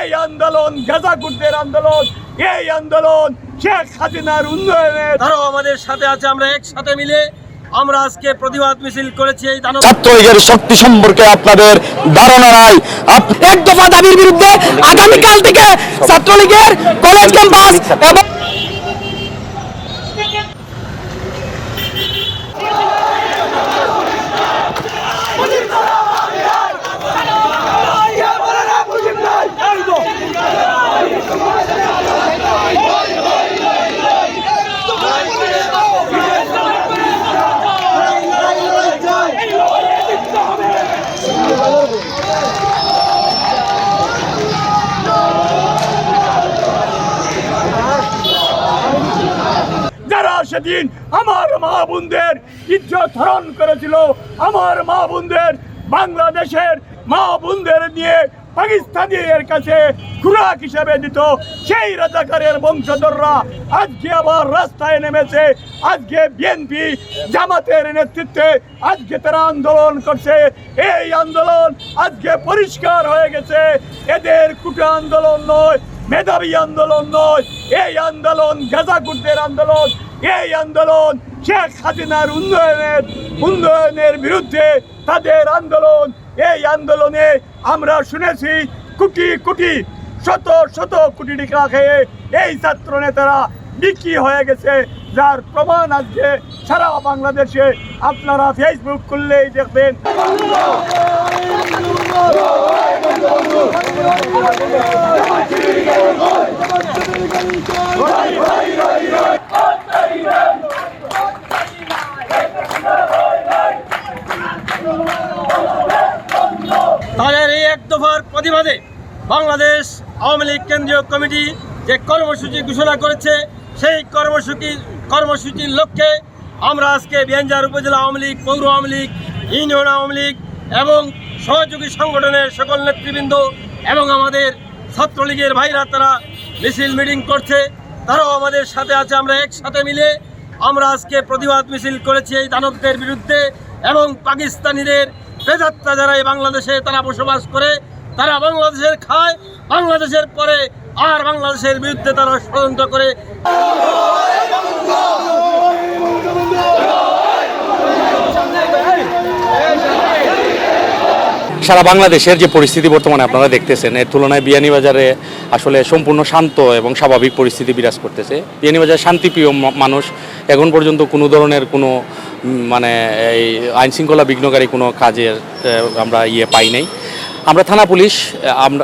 এই আন্দোলন গাজাকুরদের আন্দোলন, এই আন্দোলন শেখ হাসিনার উন্নয়নের। তারাও আমাদের সাথে আছে, আমরা একসাথে মিলে আমরা আজকে প্রতিবাদ মিছিল করেছি। এই ছাত্রলীগের শক্তি সম্পর্কে আপনাদের ধারণা নাই। এক দফা দাবির বিরুদ্ধে আগামীকাল থেকে ছাত্রলীগের কলেজ ক্যাম্পাস এবং সেদিন আমার মা বোনদের ইজ্জত হরণ করেছিল, আমার মা বোনদের বাংলাদেশের মা বোনদের নিয়ে পাকিস্তানিদের কাছে খুরাক হিসেবে দিত, সেই রাজাকারের বংশধররা আজকে আবার রাস্তায় নেমেছে। আজকে বিএনপি জামাতের নেতৃত্বে আজকে তারা আন্দোলন করছে। এই আন্দোলন আজকে পরিষ্কার হয়ে গেছে, এদের কুটা আন্দোলন নয়, মেধাবী আন্দোলন নয়, এই আন্দোলন গাজাকুরদের আন্দোলন, এই আন্দোলন শেখ হাসিনার উন্নয়নের বিরুদ্ধে তাদের আন্দোলন। এই আন্দোলনে আমরা শুনেছি কোটি কোটি শত শত কোটি টাকা খেয়ে এই ছাত্র নেতারা বিক্রি হয়ে গেছে, যার প্রমাণ আজকে সারা বাংলাদেশে আপনারা ফেসবুক খুললেই দেখবেন। তাদের এই এক দফার প্রতিবাদে বাংলাদেশ আওয়ামী লীগ কেন্দ্রীয় কমিটি যে কর্মসূচি ঘোষণা করেছে, সেই কর্মসূচির লক্ষ্যে আমরা আজকে বিয়ানীবাজার উপজেলা আওয়ামী লীগ, পৌর আওয়ামী লীগ, ইউনিয়ন আওয়ামী লীগ এবং সহযোগী সংগঠনের সকল নেতৃবৃন্দ এবং আমাদের ছাত্রলীগের ভাইরা তারা মিছিল মিটিং করছে, তারাও আমাদের সাথে আছে। আমরা একসাথে মিলে আমরা আজকে প্রতিবাদ মিছিল করেছি এই দানবদের বিরুদ্ধে এবং পাকিস্তানিদের প্রেতাত্মা যারা এই বাংলাদেশে তারা বসবাস করে, তারা বাংলাদেশের খায়, বাংলাদেশের পরে আর বাংলাদেশের বিরুদ্ধে তারা ষড়যন্ত্র করে। সারা বাংলাদেশের যে পরিস্থিতি বর্তমানে আপনারা দেখতেছেন, এর তুলনায় বিয়ানীবাজারে আসলে সম্পূর্ণ শান্ত এবং স্বাভাবিক পরিস্থিতি বিরাজ করতেছে। বিয়ানীবাজার শান্তিপ্রিয় মানুষ, এখন পর্যন্ত কোনো ধরনের কোনো এই আইনশৃঙ্খলা বিঘ্নকারী কোনো কাজের আমরা পাই নাই। আমরা থানা পুলিশ,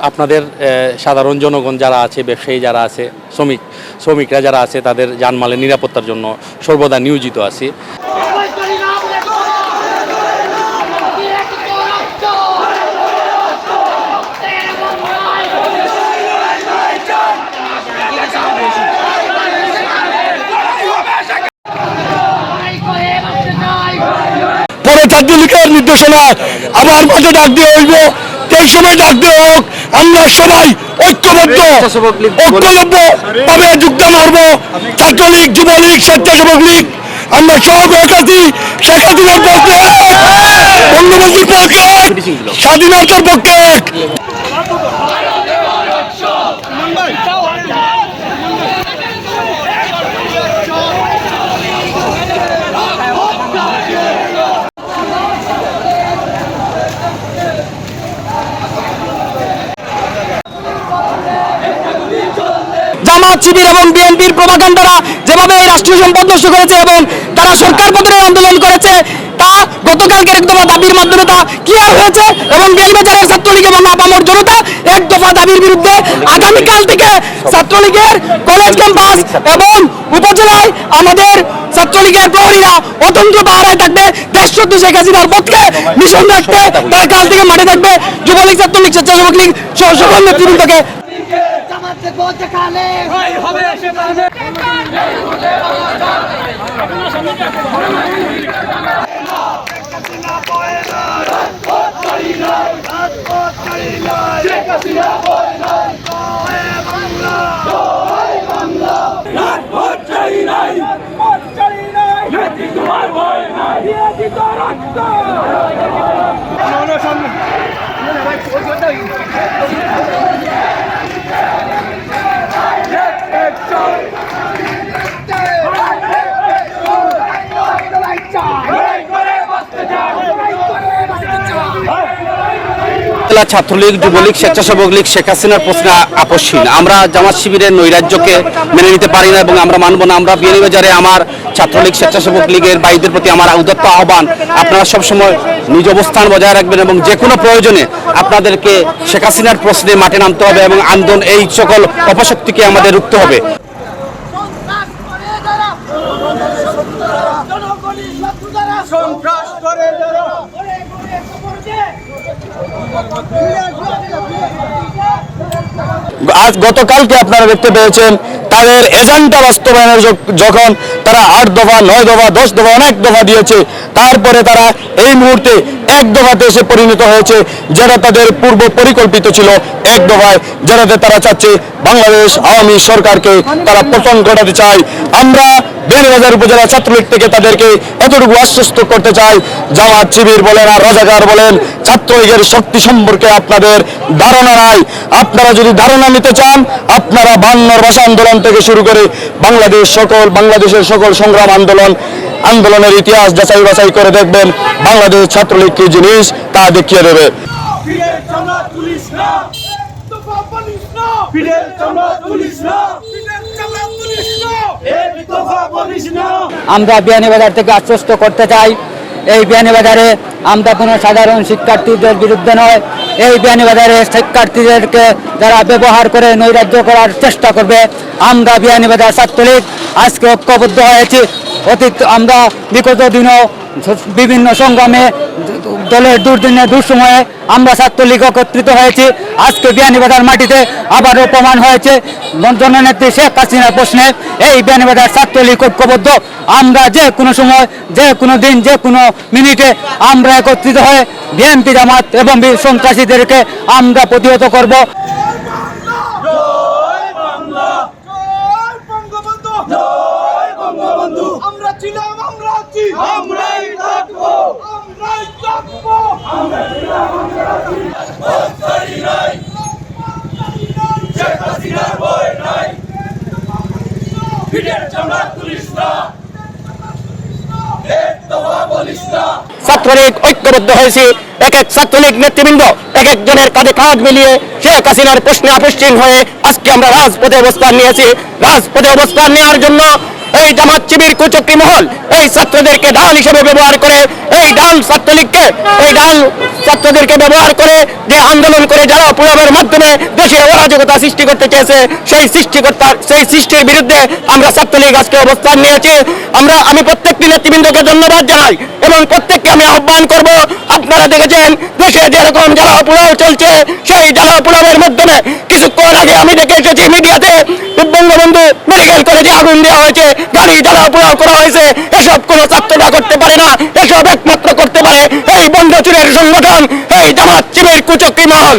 আপনাদের সাধারণ জনগণ যারা আছে, ব্যবসায়ী যারা আছে, শ্রমিকরা যারা আছে, তাদের জানমালের নিরাপত্তার জন্য সর্বদা নিয়োজিত আছি। ছাত্রলীগের নির্দেশনা আবার মাঠে ডাক দেওয়া হইব, এই সময় ডাক দেওয়া হোক। আমরা সবাই ঐক্যবদ্ধ ভাবে যোগদান করব। ছাত্রলীগ, যুবলীগ, স্বেচ্ছাসেবক লীগ, আমরা সব এক আছি। শেখ হাসিনার পক্ষে, বঙ্গবন্ধুর পক্ষে, স্বাধীনতার পক্ষে। জামাত, শিবির এবং বিএনপির প্রোপাগান্ডারা যেভাবে এই রাষ্ট্রীয় সম্পদ নষ্ট করেছে এবং তারা সরকার পতনের আন্দোলন করেছে, তা গতকালকে এক দফা দাবির মাধ্যমে তা ক্লিয়ার হয়েছে এবং বিয়ানীবাজারের ছাত্রলীগ এবং আপামর জনতা এক দফা দাবির বিরুদ্ধে আগামীকাল থেকে ছাত্রলীগের কলেজ ক্যাম্পাস এবং উপজেলায় আমাদের ছাত্রলীগের প্রহরীরা অতন্ত্র পাহারায় থাকবে। দেশসত্য শেখ হাসিনার পক্ষে মিশন রাখতে তারা কাল থেকে মাঠে থাকবে। যুবলীগ, ছাত্রলীগ, স্বেচ্ছাসেবক লীগ সহ সকল নেতৃবৃন্দকে উপজেলা ছাত্রলীগ, যুবলীগ, স্বেচ্ছাসেবক লীগ শেখ হাসিনার প্রশ্নে আপসহীন। আমরা জামাত শিবিরের নৈরাজ্যকে মেনে নিতে পারি না এবং আমরা মানব না। আমরা বিয়ানীবাজারে আমার ছাত্রলীগ, স্বেচ্ছাসেবক লীগের ভাইদের প্রতি আমার উদাত্ত আহ্বান, আপনারা সবসময় নিজ অবস্থান বজায় রাখবেন এবং যে কোনো প্রয়োজনে আপনাদেরকে শেখ হাসিনার প্রশ্নে মাঠে নামতে হবে এবং আন্দোলন এই সকল অপশক্তিকে আমাদের রুখতে হবে। আজ গতকালকে আপনারা দেখতে পেয়েছেন তাদের এজেন্ডা বাস্তবায়নের যখন তারা 8 দফা, 9 দফা, 10 দফা, অনেক দফা দিয়েছে, তারপরে তারা এই মুহূর্তে এক দফাতে এসে পরিণত হয়েছে, যেটা তাদের পূর্ব পরিকল্পিত ছিল এক দফায়, যেটাতে তারা চাচ্ছে বাংলাদেশ আওয়ামী সরকারকে তারা পতন ঘটাতে চায়। আমরা বিয়ানীবাজার উপজেলা ছাত্রলীগ থেকে তাদেরকে এতটুকু আশ্বস্ত করতে চাই, জামাত শিবির বলেন আর রাজাকার বলেন, ছাত্রলীগের শক্তি সম্পর্কে আপনাদের ধারণা নাই। আপনারা যদি ধারণা নিতে চান, আপনারা 52 ভাষা আন্দোলন থেকে শুরু করে বাংলাদেশের সকল সংগ্রাম আন্দোলনের ইতিহাস যাচাই বাছাই করে দেখবেন, বাংলাদেশ ছাত্রলীগ কি জিনিস তা দেখিয়ে দেবে। আমরা বিয়ানীবাজার থেকে আশ্বস্ত করতে চাই, এই বিয়ানীবাজারে আমরা কোনো সাধারণ শিক্ষার্থীদের বিরুদ্ধে নয়। এই বিয়ানীবাজারের শিক্ষার্থীদেরকে যারা ব্যবহার করে নৈরাজ্য করার চেষ্টা করবে, আমরা বিয়ানীবাজার ছাত্রলীগ আজকে ঐক্যবদ্ধ হয়েছি। আমরা বিগত দিনও বিভিন্ন সংগ্রামে দলের দুর্দিনে দুঃসময়ে আমরা ছাত্রলীগ একত্রিত হয়েছি। আজকে বিয়ানীবাজার মাটিতে আবারও প্রমাণ হয়েছে জননেত্রী শেখ হাসিনার প্রশ্নে এই বিয়ানীবাজার ছাত্রলীগ ঐক্যবদ্ধ। আমরা যে কোনো সময়, যে কোনো দিন, যে কোনো মিনিটে আমরা একত্রিত হয়ে বিএনপি, জামাত এবং সন্ত্রাসীদেরকে আমরা প্রতিহত করব। আমরা ছিলাম, আমরা আছি, আমরাই থাকবো, আমরাই থাকবো, আমরা ছিলাম, আমরা আছি, বদকারি নাই, শেখ হাসিনার ভয় নাই, পিঠের চামড়া তুলিস না, এক দফা বলিস না। ছাত্রলীগ ঐক্যবদ্ধ হয়েছে, এক এক ছাত্রলীগ নেতৃবৃন্দ এক একজনের কাঁধে কাঁধ মিলিয়ে শেখ হাসিনার প্রশ্নে আপসহীন হয়ে আজকে আমরা রাজপথে অবস্থান নিয়েছি। রাজপথে অবস্থান নেওয়ার জন্য এই জামাত শিবির কুচক্রী মহল এই ছাত্রদেরকে ঢাল হিসেবে ব্যবহার করে, এই ঢাল ছাত্রদেরকে ব্যবহার করে যে আন্দোলন করে যারা প্রভাবের মাধ্যমে দেশে অরাজকতা সৃষ্টি করতে চেয়েছে, সেই সৃষ্টির বিরুদ্ধে আমরা ছাত্রলীগ আজকে অবস্থান নিয়েছি। আমি প্রত্যেকটি নেতৃবৃন্দকে ধন্যবাদ জানাই এবং প্রত্যেককে আমি আহ্বান করব, আপনারা দেখেছেন দেশে যেরকম জ্বালাও পোড়াও চলছে, সেই জ্বালাও পোড়াওয়ের মাধ্যমে কিছুক্ষণ আগে আমি দেখে এসেছি মিডিয়াতে বঙ্গবন্ধু মেডিকেল কলেজে আগুন দেওয়া হয়েছে, গাড়ি জ্বালাও পোড়াও করা হয়েছে। এসব কোনো ছাত্ররা করতে পারে না, এসব একমাত্র করতে পারে এই বন্ধচুরের সংগঠন, এই জামাত শিবির কুচক্রী মহল।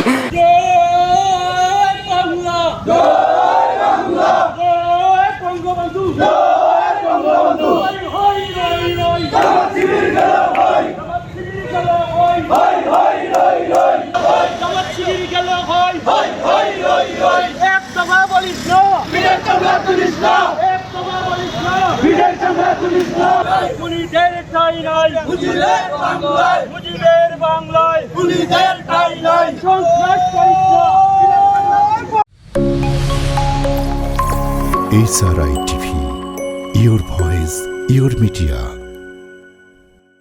SRI TV, your voice, your media.